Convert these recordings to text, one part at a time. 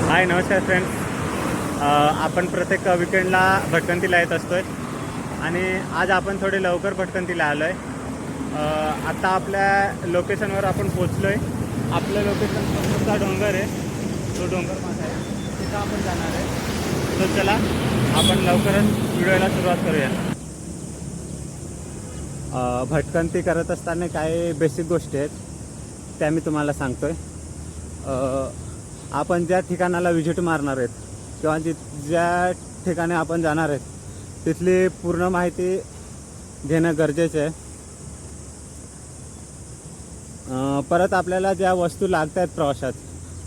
हाय नमस्कार फ्रेंड्स. आपण प्रत्येक विकेंडला भटकंतीला येत असतोय आणि आज आपण थोडे लवकर भटकंतीला आलो आहे. आता आपल्या लोकेशनवर आपण पोचलो आहे. आपलं लोकेशन समोरचा डोंगर आहे, तो डोंगर माझा आहे, तिथं आपण जाणार आहे. तो चला आपण लवकरच व्हिडिओला सुरुवात करूया. भटकंती करत असताना काही बेसिक गोष्टी आहेत त्या मी तुम्हाला सांगतोय. आपण ज्या ठिकाणाला व्हिजिट मारणार आहेत किंवा ज्या ठिकाणी आपण जाणार आहेत तिथली पूर्ण माहिती घेणं गरजेचं आहे. परत आपल्याला ज्या वस्तू लागत आहेत प्रवासात,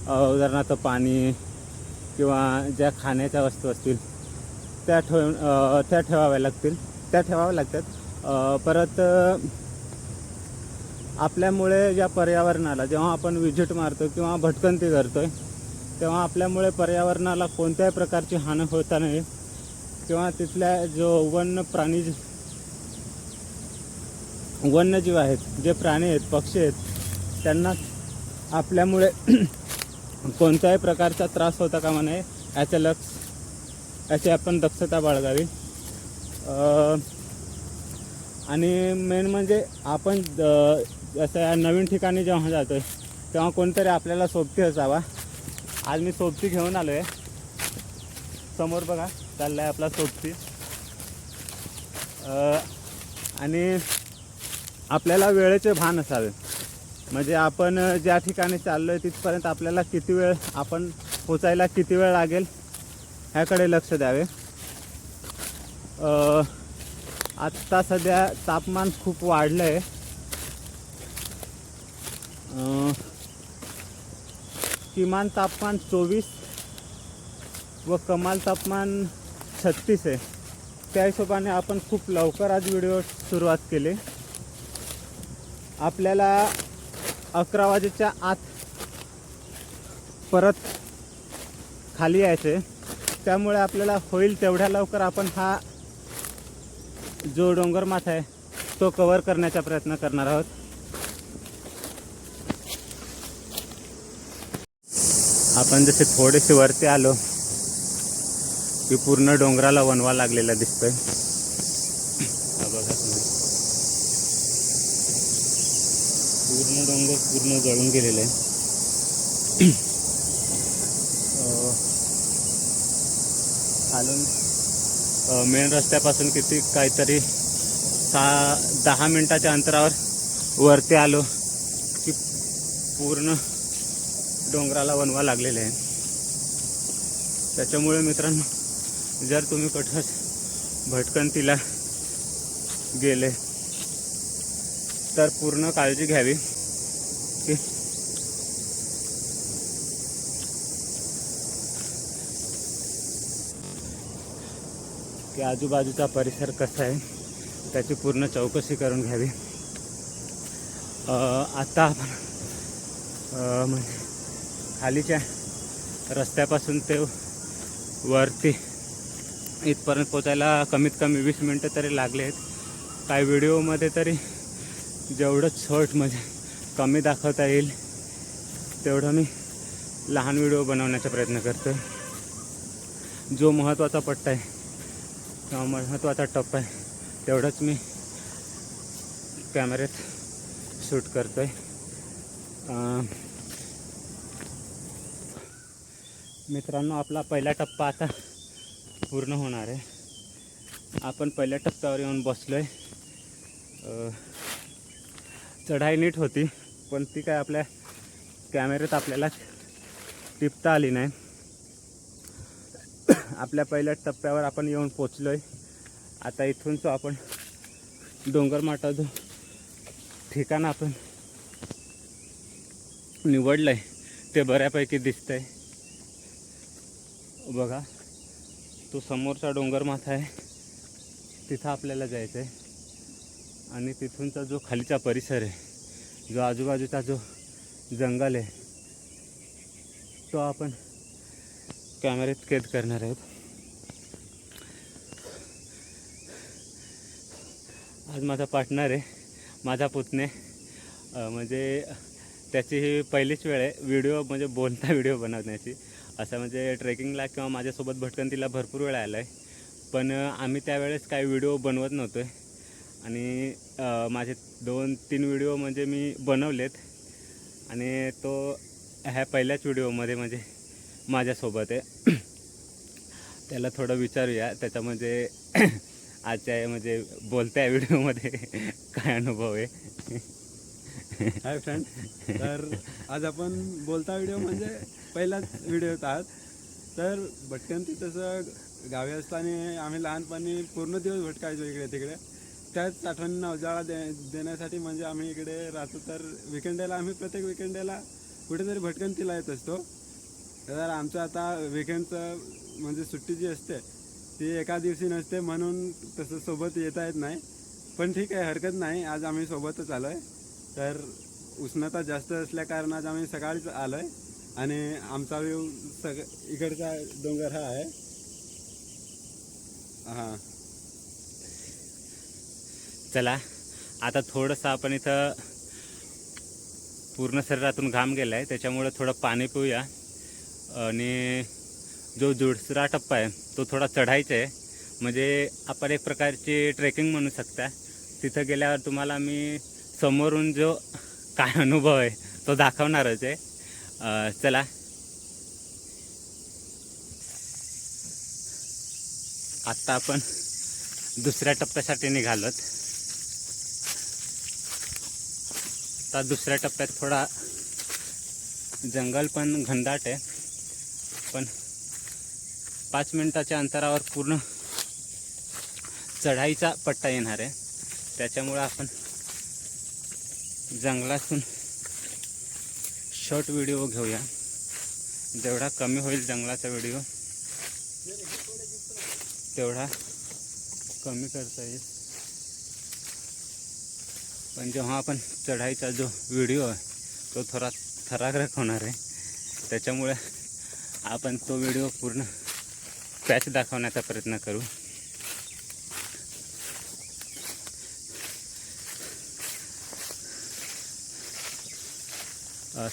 उदाहरणार्थ पाणी किंवा ज्या खाण्याच्या वस्तू असतील त्या ठेवाव्या लागतात. परत आपल्यामुळे ज्या पर्यावरणाला जेव्हा आपण व्हिजिट मारतो किंवा भटकंती करतोय तेव्हा आपल्यामुळे पर्यावरणाला कोणत्याही प्रकारची हानी होता नाही किंवा तिथल्या जो वन्यजीव आहेत, जे प्राणी आहेत, पक्षी आहेत, त्यांना आपल्यामुळे कोणत्याही प्रकारचा त्रास होता कामा नये याची आपण दक्षता बाळगावी. आणि मेन म्हणजे आपण असं नवीन ठिकाणी जेव्हा जातो आहे तेव्हा कोणतरी आपल्याला सोबती असावा. आज मी सोबती घेऊन आलो आहे. समोर बघा चालला आहे आपला सोबती. आणि आपल्याला वेळेचे भान असावे, म्हणजे आपण ज्या ठिकाणी चाललो आहे तिथपर्यंत आपल्याला किती वेळ, आपण पोचायला किती वेळ लागेल ह्याकडे लक्ष द्यावे. आत्ता सध्या तापमान खूप वाढलं आहे. किमान तापमान 24 व कमाल तापमान 36 आहे. त्या हिशोबाने आपण खूप लवकर आज व्हिडिओ सुरुवात केली. आपल्याला 11 वाजेच्या आत परत खाली यायचे, त्यामुळे आपल्याला होईल तेवढ्या लवकर आपण हा जो डोंगर माथा आहे तो कव्हर करण्याचा प्रयत्न करणार आहोत. आपण जसे थोडेसे वरती आलो की पूर्ण डोंगराला वणवा लागलेला दिसतोय. बघा तुम्ही, पूर्ण डोंगर पूर्ण जळून गेलेलं आहे. खालून मेन रस्त्यापासून काहीतरी 10 मिनिटाच्या अंतरावर वरती आलो की पूर्ण डोंगराला वणवा लागलेले आहे. त्याच्यामुळे मित्रांनो, जर तुम्ही कुठं भटकंतीला गेले तर पूर्ण काळजी घ्यावी की आजूबाजूचा परिसर कसा आहे त्याची पूर्ण चौकशी करून घ्यावी. आता आपण म्हणजे खालीच्या रस्त्यापासून ते वरती इथपर्यंत पोचायला कमीत कमी 20 मिनटं तरी लागले आहेत. काही व्हिडिओमध्ये तरी जेवढं शॉर्ट म्हणजे कमी दाखवता येईल तेवढं मी लहान व्हिडिओ बनवण्याचा प्रयत्न करतो. जो महत्त्वाचा पट्टा आहे किंवा महत्त्वाचा टप्पा आहे तेवढंच मी कॅमेऱ्यात शूट करतो आहे. मित्रांनो, आपला पहिला टप्पा आता पूर्ण होणार आहे. आपण पहिल्या टप्प्यावर येऊन बसलो आहे. चढाई नीट होती पण ती काय आपल्या कॅमेऱ्यात आपल्याला टिपता आली नाही. आपल्या पहिल्या टप्प्यावर आपण येऊन पोचलो आहे. आता इथून जो आपण डोंगरमाटा जो ठिकाण आपण निवडलं आहे ते बऱ्यापैकी दिसतं आहे. बघा, तो समोरचा डोंगरमाथा आहे, तिथं आपल्याला जायचं आहे. आणि तिथूनचा जो खालीचा परिसर आहे, जो आजूबाजूचा जो जंगल आहे तो आपण कॅमेऱ्यात कैद करणार आहोत. आज माझा पार्टनर आहे, माझा पुतणे. म्हणजे त्याची ही पहिलीच वेळ आहे व्हिडिओ म्हणजे बोलता व्हिडिओ बनवण्याची. असं म्हणजे ट्रेकिंगला किंवा माझ्यासोबत भटकंतीला भरपूर वेळा आला आहे, पण आम्ही त्यावेळेस काही व्हिडिओ बनवत नव्हतो आहे. आणि माझे 2-3 व्हिडिओ म्हणजे मी बनवलेत आणि तो ह्या पहिल्याच व्हिडिओमध्ये म्हणजे माझ्यासोबत आहे. त्याला थोडं विचारूया त्याचा म्हणजे आजच्या म्हणजे बोलत्या व्हिडिओमध्ये काय अनुभव आहे. हाय फ्रेंड, तर आज आपण बोलता व्हिडिओ म्हणजे पहिलाच व्हिडिओ आहात. तर भटकंती तसं गावी असताना आम्ही लहानपणी पूर्ण दिवस भटकायचो इकडे तिकडे. त्याच आठवणींना उजाळा देण्यासाठी म्हणजे आम्ही इकडे राहतो. तर विकेंडला आम्ही प्रत्येक विकेंडला कुठेतरी भटकंतीला येत असतो. तर आमचं आता विकेंडचं म्हणजे सुट्टी जी असते ती एका दिवशी नसते, म्हणून तसं सोबत येता येत नाही. पण ठीक आहे, हरकत नाही, आज आम्ही सोबतच आलो आहे. तर उष्णता जास्त असल्या कारण आज आम्ही सकाळीच आलो आहे आणि आमचा व्ह्यू इकडचा डोंगर हा आहे. हां, चला आता थोडंसं आपण इथं पूर्ण शरीरातून घाम गेला आहे त्याच्यामुळे थोडं पाणी पिऊया. आणि जो दुसरा टप्पा आहे तो थोडा चढायचा आहे, म्हणजे आपण एक प्रकारची ट्रेकिंग म्हणू शकता. तिथं गेल्यावर तुम्हाला मी समोरून जो काय अनुभव आहे तो दाखवणारच आहे. चला आत्ता आपण दुसऱ्या टप्प्यासाठी निघालोत. आता दुसऱ्या टप्प्यात थोडा जंगल पण घनदाट आहे, पण 5 मिनिटाच्या अंतरावर पूर्ण चढाईचा पट्टा येणार आहे. त्याच्यामुळे आपण जंगलातून शॉर्ट व्हिडिओ घेऊया. जेवढा कमी होईल जंगलाचा व्हिडिओ तेवढा कमी करता येईल. पण जेव्हा आपण चढाईचा जो व्हिडिओ आहे तो थोडा थरारक होणार आहे, त्याच्यामुळे आपण तो व्हिडिओ पूर्ण पॅच दाखवण्याचा प्रयत्न करू.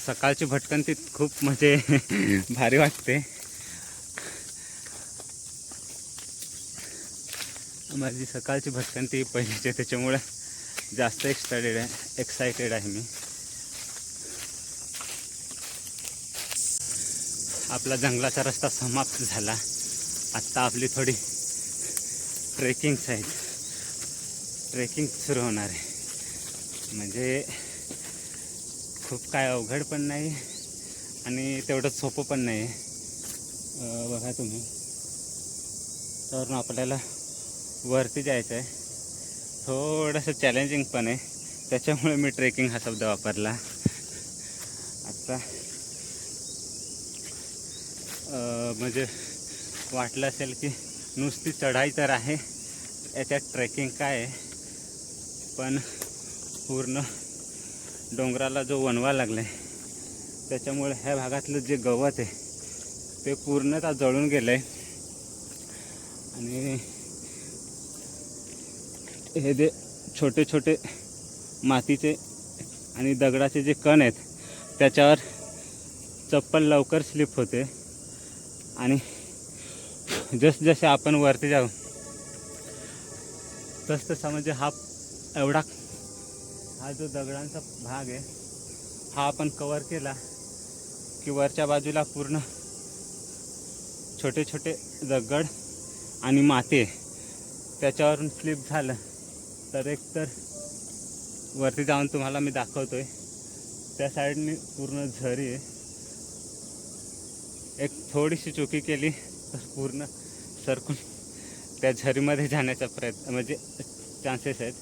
सकाळची भटकंती खूप म्हणजे भारी वाटते. माझी सकाळची भटकंती पहिलीची, त्याच्यामुळे जास्त एक्सायटेड आहे मी. आपला जंगलाचा रस्ता समाप्त झाला. आत्ता आपली थोडी ट्रेकिंग सुरू होणार आहे. म्हणजे खूप काय अवघड पण नाही आणि तेवढं सोपं पण नाही आहे. बघा तुम्ही, तर आपल्याला वरती जायचं आहे. थोडंसं चॅलेंजिंग पण आहे, त्याच्यामुळे मी ट्रेकिंग हा शब्द वापरला. आत्ता म्हणजे वाटलं असेल की नुसती चढाई तर आहे, याच्यात ट्रेकिंग काय आहे. पण पूर्ण डोंगराला जो वणवा लागला आहे त्याच्यामुळे ह्या भागातलं जे गवत आहे ते पूर्णतः जळून गेलं आहे. आणि हे जे छोटे छोटे मातीचे आणि दगडाचे जे कण आहेत त्याच्यावर चप्पल लवकर स्लिप होते. आणि जसजसे आपण वरती जाऊ तसतसा म्हणजे हा जो दगडांचा भाग आहे हा आपण कवर केला की वरच्या बाजूला पूर्ण छोटे छोटे दगड आणि माती त्याच्यावरून स्लिप झालं तर एक तर वरती जाऊन तुम्हाला मी दाखवतोय, त्या साईडने पूर्ण झरी आहे. एक थोडीशी चुकी केली तर पूर्ण सरकून त्या झरीमध्ये जाण्याचा प्रयत्न म्हणजे चान्सेस आहेत.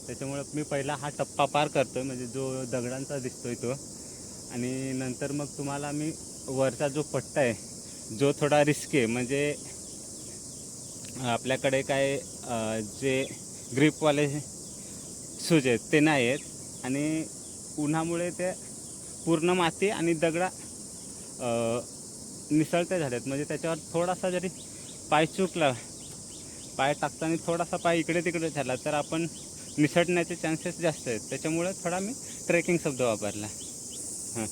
त्याच्यामुळं मी पहिला हा टप्पा पार करतो आहे, म्हणजे जो दगडांचा दिसतोय तो. आणि नंतर मग तुम्हाला मी वरचा जो पट्टा आहे जो थोडा रिस्की आहे, म्हणजे आपल्याकडे काय जे ग्रिपवाले शूज आहेत ते नाही आहेत आणि उन्हामुळे ते पूर्ण माती आणि दगडा निसळते झालेत. म्हणजे त्याच्यावर थोडासा जरी पाय चुकला, पाय टाकताना थोडासा पाय इकडे तिकडे झाला तर आपण निसटण्याचे चान्सेस जास्त आहेत. त्याच्यामुळे थोडा मी ट्रेकिंग शब्द वापरला. हां,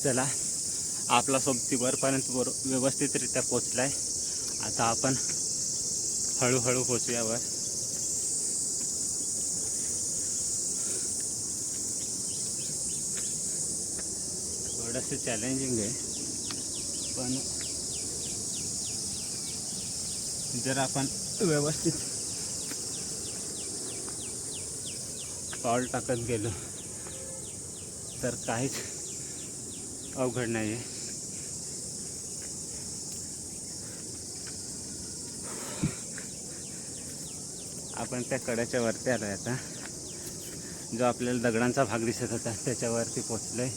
चला, आपला सोबती वरपर्यंत व्यवस्थितरित्या पोचलाय. आता आपण हळूहळू पोचूया वर. थोडंसं चॅलेंजिंग आहे, पण जर आपण व्यवस्थित पाऊल टाकत गेलो तर काहीच अवघड नाही आहे. आपण त्या कड्याच्या वरती आलो आहे. आता जो आपल्याला दगडांचा भाग दिसत होता त्याच्यावरती पोचलो आहे.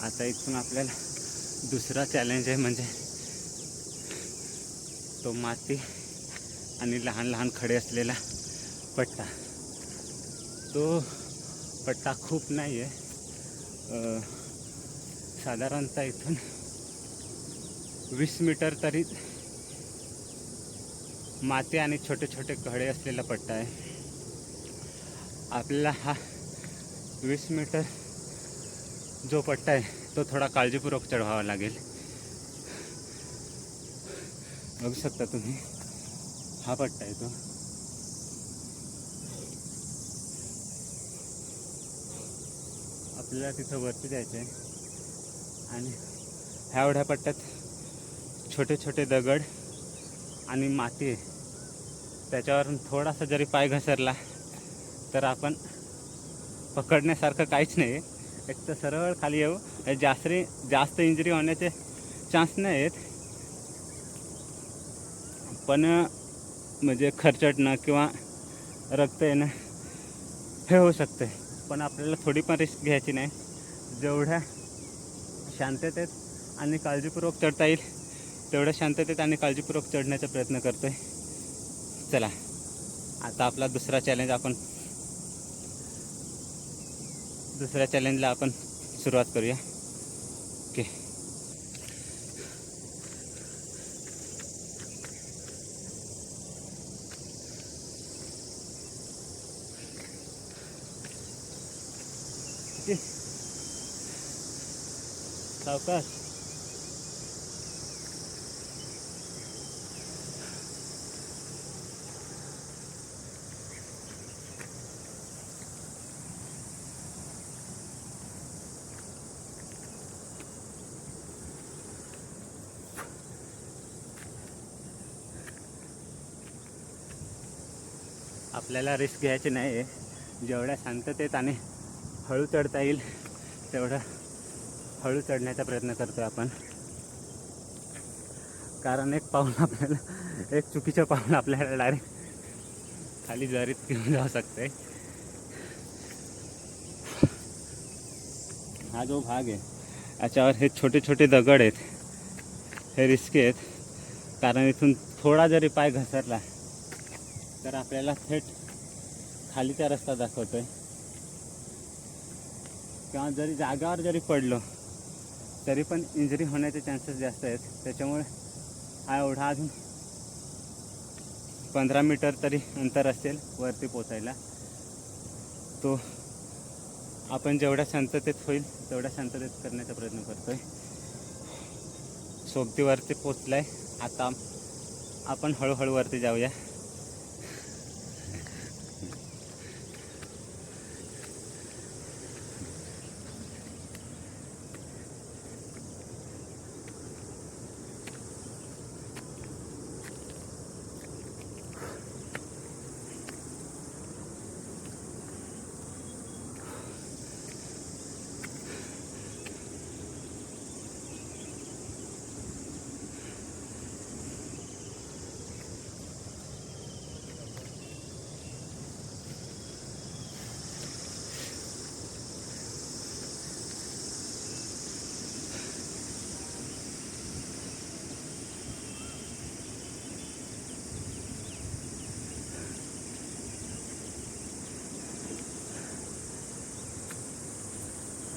आता इथून आपल्याला दुसरा चॅलेंज आहे, म्हणजे तो माती आणि लहान लहान खडे असलेला पट्टा. तो पट्टा खूप नाही आहे, साधारणतः इथून 20 मीटर तरी माती आणि छोटे छोटे खडे असलेला पट्टा आहे. आपल्याला हा 20 मीटर जो पट्टा आहे तो थोडा काळजीपूर्वक चढवावा लागेल. बघू शकता तुम्ही, हा पट्टा आहे तो. आपल्याला तिथं वरती जायचं आहे आणि ह्या एवढ्या पट्ट्यात छोटे छोटे दगड आणि माती आहे. त्याच्यावरून थोडासा जरी पाय घसरला तर आपण पकडण्यासारखं काहीच नाही आहे. एक तर सरळ खाली येऊ, जास्त इंजुरी होण्याचे चान्स नाही आहेत, पण म्हणजे खरचटणं किंवा रक्त येणं हे होऊ शकते. पण आपल्याला थोडी पण रिस्क घ्यायची नाही. जेवढ्या शांततेत आणि काळजीपूर्वक चढता येईल तेवढ्या शांततेत आणि काळजीपूर्वक चढण्याचा प्रयत्न करतो आहे. चला, आता आपला दुसऱ्या चॅलेंजला आपण सुरुवात करूया. ओके. सावकाश. आपल्याला रिस्क घ्यायची नाही आहे. जेवढ्या शांततेत आणि हळू चढता येईल तेवढं हळू चढण्याचा प्रयत्न करतो आपण. कारण एक चुकीचं पाऊल आपल्याला डायरेक्ट खाली जरीत घेऊन जाऊ शकते. हा जो भाग आहे याच्यावर हे छोटे छोटे दगड आहेत, हे रिस्की आहेत. कारण इथून थोडा जरी पाय घसरला तर आपल्याला थेट खालीचा रस्ता दाखवतोय. किंवा जरी जागावर जरी पडलो तरी पण इंजरी होण्याचे चान्सेस जास्त आहेत. त्याच्यामुळे हा एवढा अजून 15 मीटर तरी अंतर असेल वरती पोचायला. तो आपण जेवढ्या शांततेत होईल तेवढ्या शांततेत करण्याचा प्रयत्न करतोय. सोबतीवरती पोचलाय. आता आपण हळूहळू वरती जाऊया.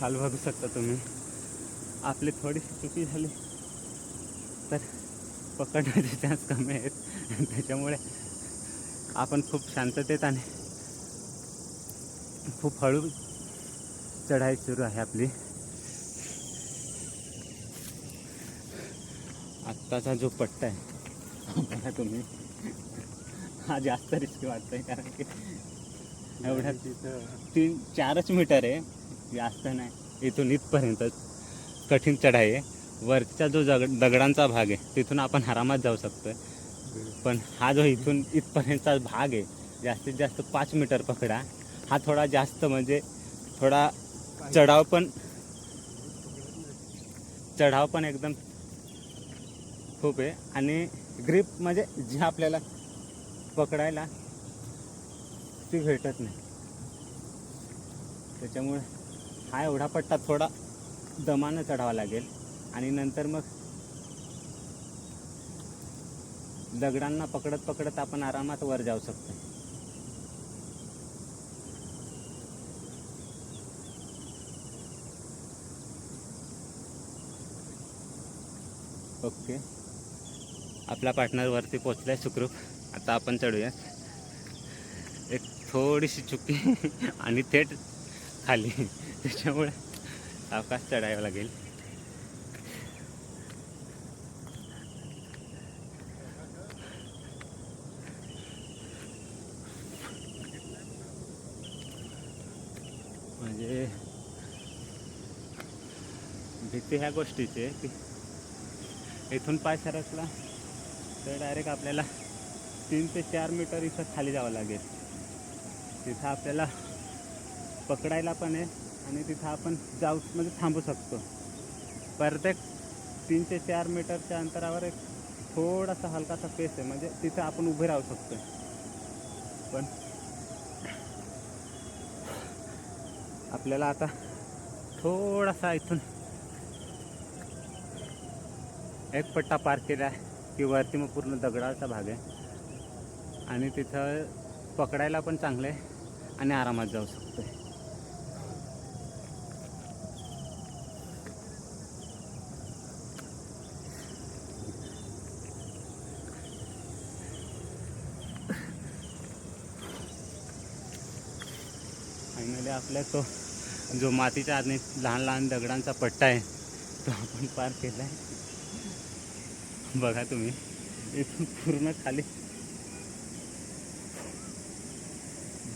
खाली बघू शकता तुम्ही. आपली थोडीशी चुकी झाली तर पकडण्याचे चान्स कमी आहेत. त्याच्यामुळे आपण खूप शांततेत आणि खूप हळू चढाई सुरू आहे आपली. आत्ताचा जो पट्टा आहे बघा तुम्ही, हा जास्त रिस्की वाटतोय कारण की एवढ्या तिथं 3-4च मीटर आहे, जास्त नाही. इथून इथपर्यंत कठीण चढाई आहे. वरचा जो दगडांचा भाग आहे तिथून आपण आरामात जाऊ शकतोय, पण हा जो इथून इथपर्यंतचा भाग आहे जास्तीत जास्त 5 मीटर पकडा. हा थोडा जास्त म्हणजे थोडा चढाव पण एकदम खूप आहे आणि ग्रीप म्हणजे जे आपल्याला पकडायला ती भेटत नाही. त्याच्यामुळे हा एवढा पट्टा थोडा दमानं चढावा लागेल आणि नंतर मग दगडांना पकडत पकडत आपण आरामात वर जाऊ शकतो. ओके, आपला पार्टनर वरती पोचलाय सुखरूप. आता आपण चढूया. एक थोडीशी चुकी आणि थेट खाली, त्याच्यामुळे सावकाश चढावं लागेल. म्हणजे भीती ह्या गोष्टीची आहे की इथून पाय सरकला तर डायरेक्ट आपल्याला 3 ते 4 मीटर इथं खाली जावं लागेल. तिथं आपल्याला पकडायला पण आहे आणि तिथं आपण जाऊ म्हणजे थांबू शकतो. प्रत्येक 3 ते 4 मीटरच्या अंतरावर एक थोडासा हलकासा पेस आहे, म्हणजे तिथं आपण उभे राहू शकतो. पण आपल्याला आता थोडासा इथून एक पट्टा पार केला की वरती मग पूर्ण दगडाचा भाग आहे आणि तिथं पकडायला पण चांगलं आहे आणि आरामात जाऊ शकतो. फायनली आपल्या तो जो मातीच्या आधी लहान लहान दगडांचा पट्टा आहे तो आपण पार केला आहे. बघा तुम्ही, इथून पूर्ण खाली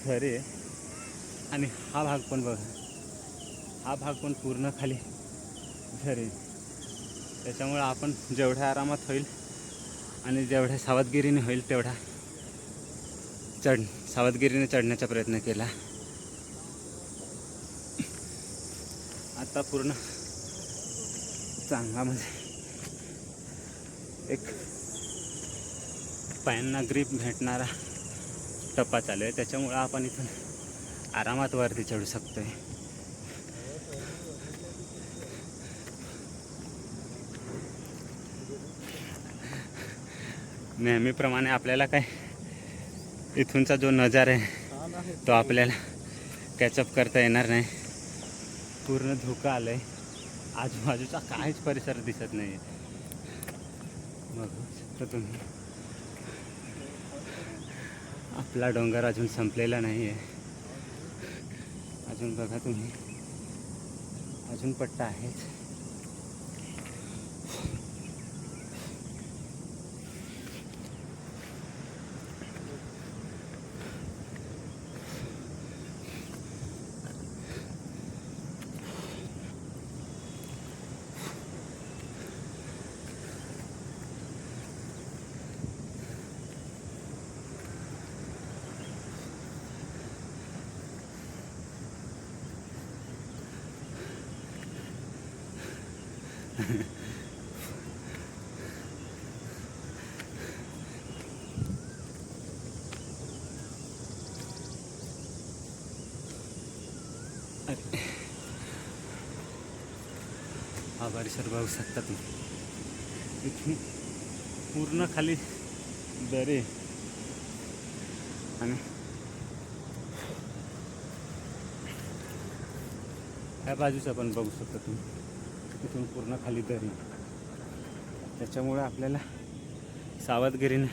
झरे आहे आणि हा भाग पण बघा, हा भाग पण पूर्ण खाली झरे. त्याच्यामुळे आपण जेवढ्या आरामात होईल आणि जेवढ्या सावधगिरीने होईल तेवढा सावधगिरीने चढण्याचा प्रयत्न केला. आता पूर्ण चांगला म्हणजे एक पायांना ग्रीप भेटणारा टप्पा चालू आहे, त्याच्यामुळं आपण इथून आरामात वरती चढू शकतोय. नेहमीप्रमाणे आपल्याला काय इथूनचा जो नजारा आहे तो आपल्याला कॅचअप करता येणार नाही. पूर्ण धुकं आलं आहे, आजूबाजूचा काहीच परिसर दिसत नाही आहे. बघू शकता तुम्ही, आपला डोंगर अजून संपलेला नाही आहे. अजून बघा तुम्ही, अजून पट्टा आहेच. हा परिसर बघू शकता तुम्ही, इथून पूर्ण खाली दरे आणि ह्या बाजूचं पण बघू शकता तुम्ही, इथून पूर्ण खाली दरी. त्याच्यामुळे आपल्याला सावधगिरीने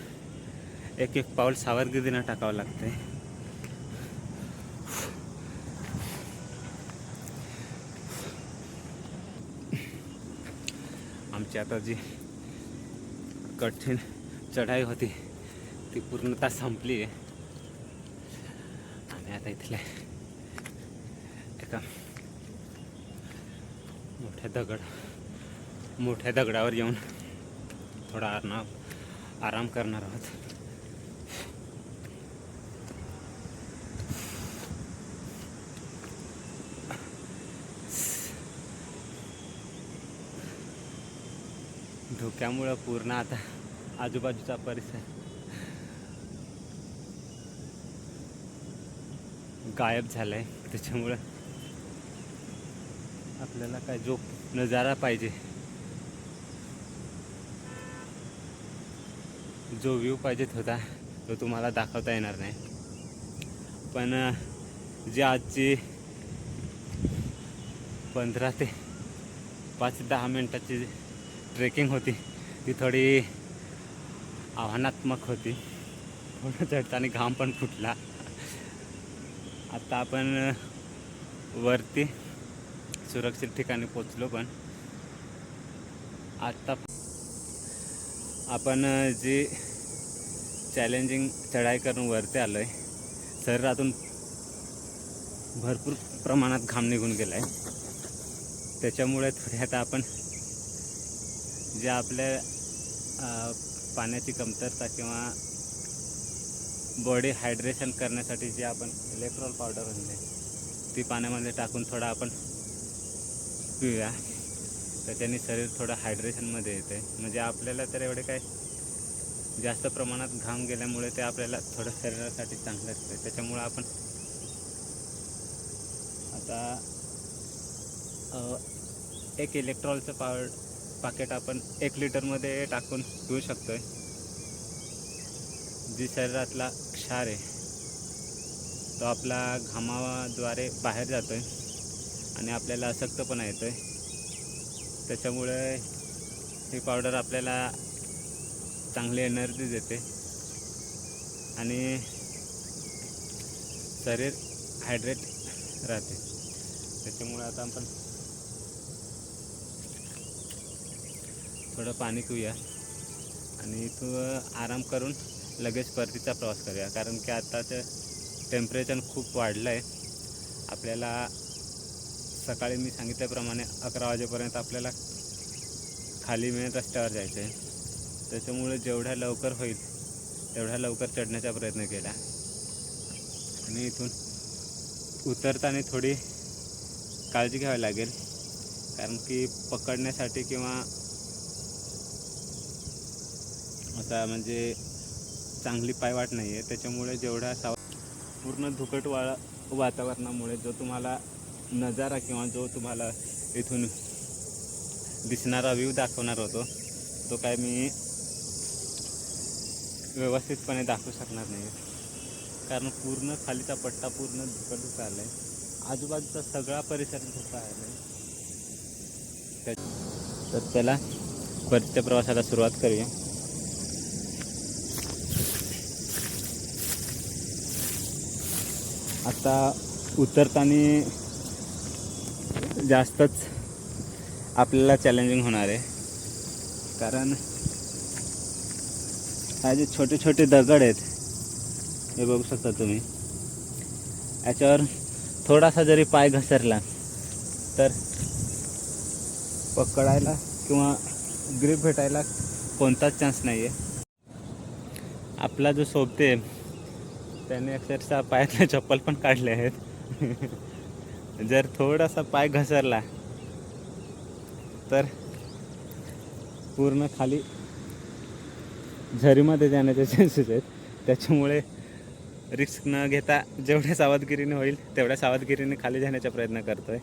एक एक पाऊल सावधगिरीनं टाकावं लागतंय. आमची आता जी कठीण चढाई होती ती पूर्णतः संपली आहे. आणि आता इथल्या एका मोठ्या दगडावर येऊन थोडा आराम करणार आहोत. धुक्यामुळं पूर्ण आता आजूबाजूचा परिसर गायब झाला आहे. त्याच्यामुळं आपल्याला काय जो नजारा पाहिजे, जो व्ह्यू पाहिजेत होता तो तुम्हाला दाखवता येणार नाही. पण जी आजची 15 ते 5-10 मिनटाची ट्रेकिंग होती ती थोडी आव्हानात्मक होती. थोडं चढताना घाम पण फुटला. आता आपण वरती सुरक्षित ठिकाणी पोचलो. पण आता आपण जी चॅलेंजिंग चढाई करून वरती आलो आहे, शरीरातून भरपूर प्रमाणात घाम निघून गेला आहे. त्याच्यामुळे थोडे आता आपण जे आपल्या पाण्याची कमतरता किंवा बॉडी हायड्रेशन करण्यासाठी जे आपण इलेक्ट्रॉल पावडर आणले ती पाण्यामध्ये टाकून थोडा आपण पिऊया. त्याच्याने शरीर थोडं हायड्रेशनमध्ये येते. म्हणजे आपल्याला तर एवढे काय जास्त प्रमाणात घाम गेल्यामुळे ते आपल्याला थोडं शरीरासाठी चांगलं असते. त्याच्यामुळं आपण आता एक इलेक्ट्रॉलचं पाकेट आपण 1 लिटरमध्ये टाकून पिऊ शकतोय. जी शरीरातला क्षार आहे तो आपला घामाद्वारे बाहेर जातोय आणि आपल्याला अशक्तपणा येतोय. त्याच्यामुळे ही पावडर आपल्याला चांगली एनर्जी देते आणि शरीर हायड्रेट राहते. त्याच्यामुळे आता आपण थोडं पाणी पिऊया आणि इथं आराम करून लगेच परतीचा प्रवास करूया. कारण की आताचं टेम्परेचर खूप वाढलं आहे. आपल्याला सकाळी मी सांगितल्याप्रमाणे 11 वाजेपर्यंत आपल्याला खाली मेन रस्त्यावर जायचं आहे. त्याच्यामुळे जेवढ्या लवकर होईल तेवढ्या लवकर चढण्याचा प्रयत्न केला. आणि इथून उतरताना थोडी काळजी घ्यावी लागेल. कारण की पकडण्यासाठी किंवा आता म्हणजे चांगली पायवाट नाही आहे. त्याच्यामुळे जेवढा पूर्ण धुकट वातावरणामुळे जो तुम्हाला नजारा किंवा जो तुम्हाला इथून दिसणारा व्ह्यू दाखवणार होतो तो काय मी व्यवस्थितपणे दाखवू शकणार नाही. कारण पूर्ण खालीचा पट्टा पूर्ण धुकट आला आहे. आजूबाजूचा सगळा परिसर धोका आला आहे. तर त्याला परतीच्या प्रवासाला सुरुवात करूया. आता उतरताना जास्तच आपल्याला चॅलेंजिंग होणार आहे. कारण हा जे छोटे छोटे दगड आहेत हे बघू शकता तुम्ही, याच्यावर थोडासा जरी पाय घसरला तर पकडायला किंवा ग्रिप भेटायला कोणताच चान्स नाही आहे. आपला जो सोबते त्याने अक्षरशः पायातले चप्पल पण काढले आहेत. जर थोडासा पाय घसरला तर पूर्ण खाली झरीमध्ये जाण्याचे चान्सेस आहेत. त्याच्यामुळे रिस्क न घेता जेवढ्या सावधगिरीने होईल तेवढ्या सावधगिरीने खाली जाण्याचा प्रयत्न करतो आहे.